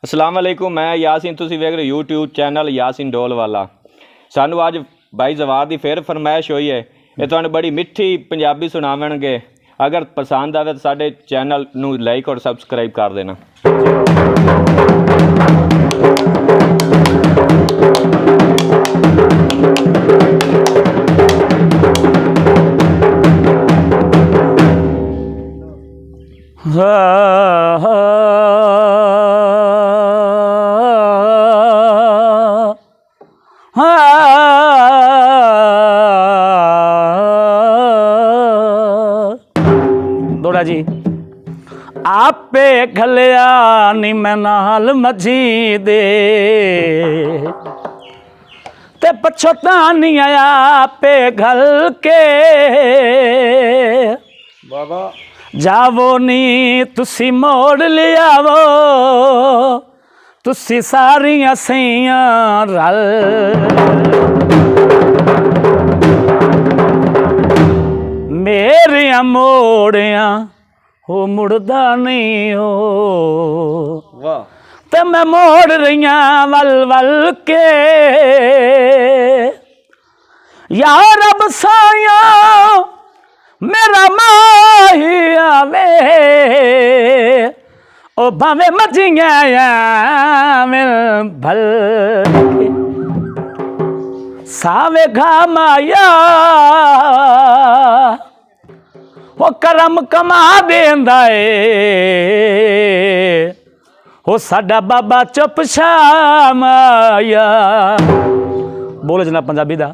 अस्सलाम वालेकुम। मैं यासीन, तुसी वेख रहे यूट्यूब चैनल यासीन डोल वाला। सानू अज भाई जवार की फिर फरमाइश हुई है, ये तुहानू बड़ी मिठी पंजाबी सुनावणगे। अगर पसंद आवे तो साडे चैनल नू लाइक और सबसक्राइब कर देना। दोड़ा जी आपे घलिया नी मैं नाल मझी दे ते पछोता नहीं आया पे घल के बाबा जावो नी तुसी मोड़ लियावो तुसी सारियां सैयां रल मेरिया मोड़िया हो मुड़दा नहीं हो वाह ते मैं मोड़ रही वल वल के यार अब साया मेरा माही आवे ओ भावे मजिया भल सावे घा माया वो करम कमा देंदा ए हो साडा बाबा चुप शामाया। बोलो जनाब पंजाबी दा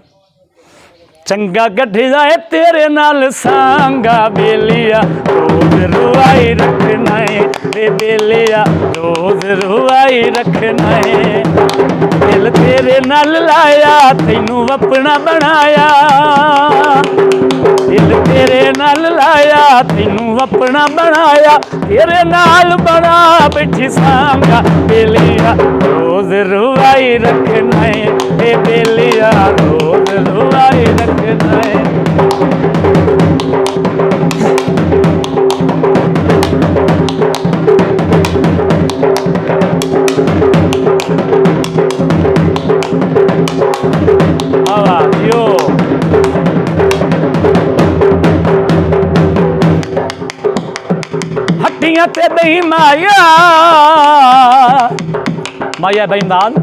चंगा गड्ढा है तेरे नाल सांगा बेलिया रोज रुआई रखना है रे बेलिया रोज रुआई रखना है दिल तेरे नाल लाया तैनू अपना बनाया दिल तेरे नाल लाया तैनू अपना बनाया तेरे नाल बना बैठी सांगा बेलिया रोज रुआई रखना है रे बेलिया रोज रुआई रखना है। हट्टियां ते बही माया माया बेईमान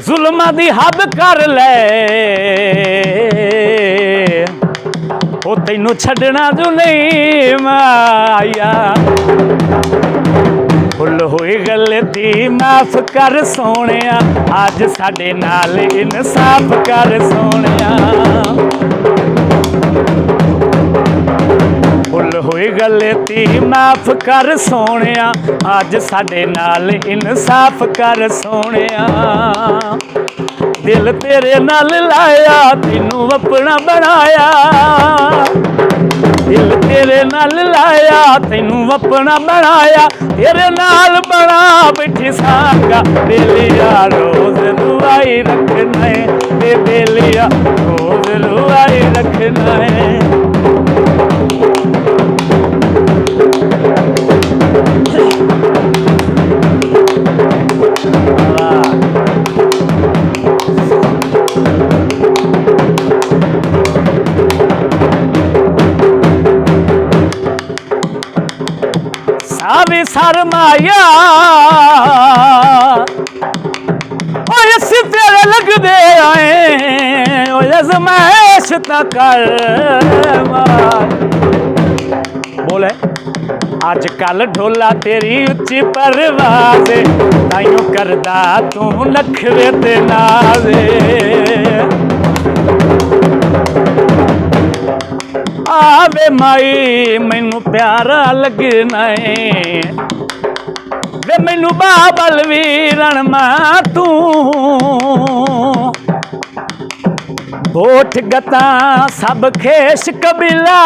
जुल्मा दी हद कर ले ओ तैनू छड़ना जो नहीं माया भुल हुई गलती माफ कर सोनिया अज साडे नाल इंसाफ कर सोनिया भुल हुई गलती माफ कर सोनिया अज साडे नाल इंसाफ कर सोनिया दिल तेरे नाल लाया तैनू अपना बनाया दिल तेरे नाल लाया तैनू अपना बनाया तेरे नाल बना बैठी सांगा बेलिया रोज रुआई रखना है बेलिया रोज रुआई रखना है। सावी सरमाया इस तेरे लगदे आए अजमाइश तक बोले अज कल ढोला तेरी उच्ची परवाज ताइयों करदा तू नखरे ते नाज़े आवे माई मैनू प्यारा लगना है वे मैनू बाबल वीरण मां तू होठ गता सब खेश कबीला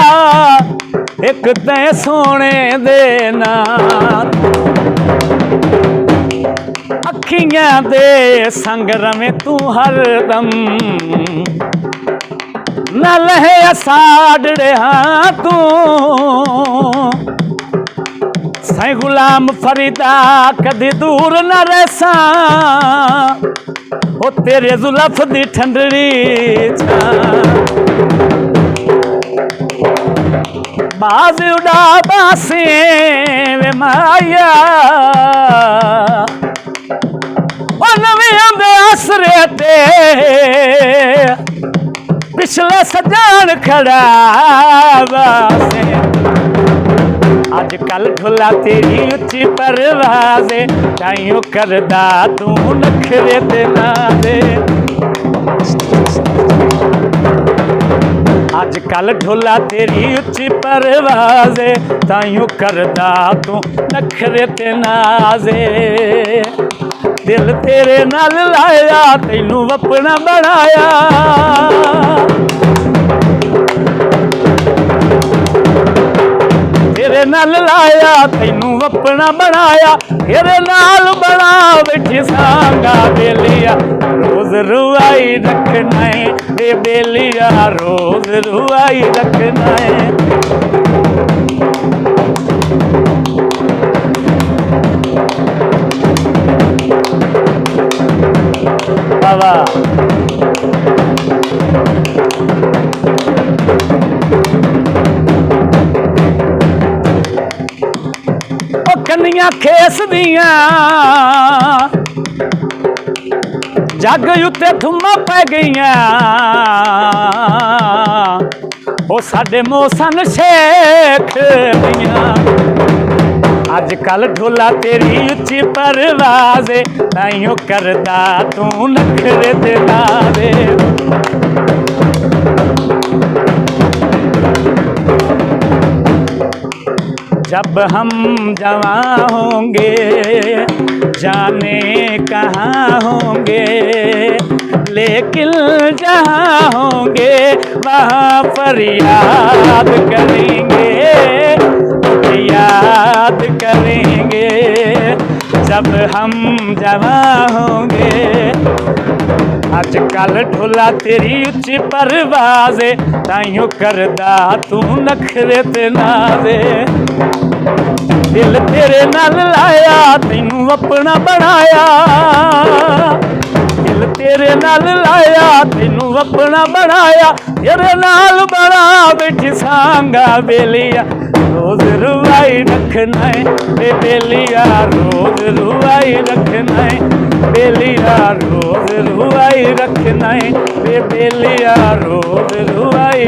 एक ते सोने देना अखियां दे संग रवे तू हरदम न लहे साड़े हाँ तू असां गुलाम फरीदा कदी दूर न रहसा ओ तेरे जुल्फ दी ठंडड़ी बाज उड़ा बासे वे माया ओ नवीं आंदे आसरे ते पिछले सजान खड़ा बासे अज कल ढोला तेरी उच्ची परवाज़े ताइयों करदा तू नखरे ते नादे अज कल ढोला तेरी उच्ची परवाज़े ताइयों करदा तू नखरे ते नाज़े दिल तेरे नाल लाया तैनू अपना बनाया तेरे नाल लाया तैनू अपना बनाया तेरे नाल बना बैठी सांगा बेलिया रोज रुआई रखना है ए बेलिया रोज रुआई रखना है बाबा कन्नियां खेस दियां जग उत्ते थुम्मा पै गईयां ओ साडे मोहसन शेख दियां अज कल ढोला तेरी उच्ची परवाज़े ताइयों करदा तू नखरे ते नादे जब हम जवां होंगे जाने कहाँ होंगे लेकिन जहाँ होंगे वहाँ पर याद करेंगे याद करेंगे जब हम जवां होंगे अज कल ढोला तेरी उच्ची परवाज़े ताइयों करदा तू नखरे ते नादे दिल तेरे नाल लाया तैनू अपना बनाया दिल तेरे नाल लाया तैनू अपना बनाया तेरे नाल बना बैठी सांगा बेलिया रोज रुआई रखना है बेलिया रोज रुआई रखना है बेलिया रोज रुआई रखना है बेलिया रोज रुआई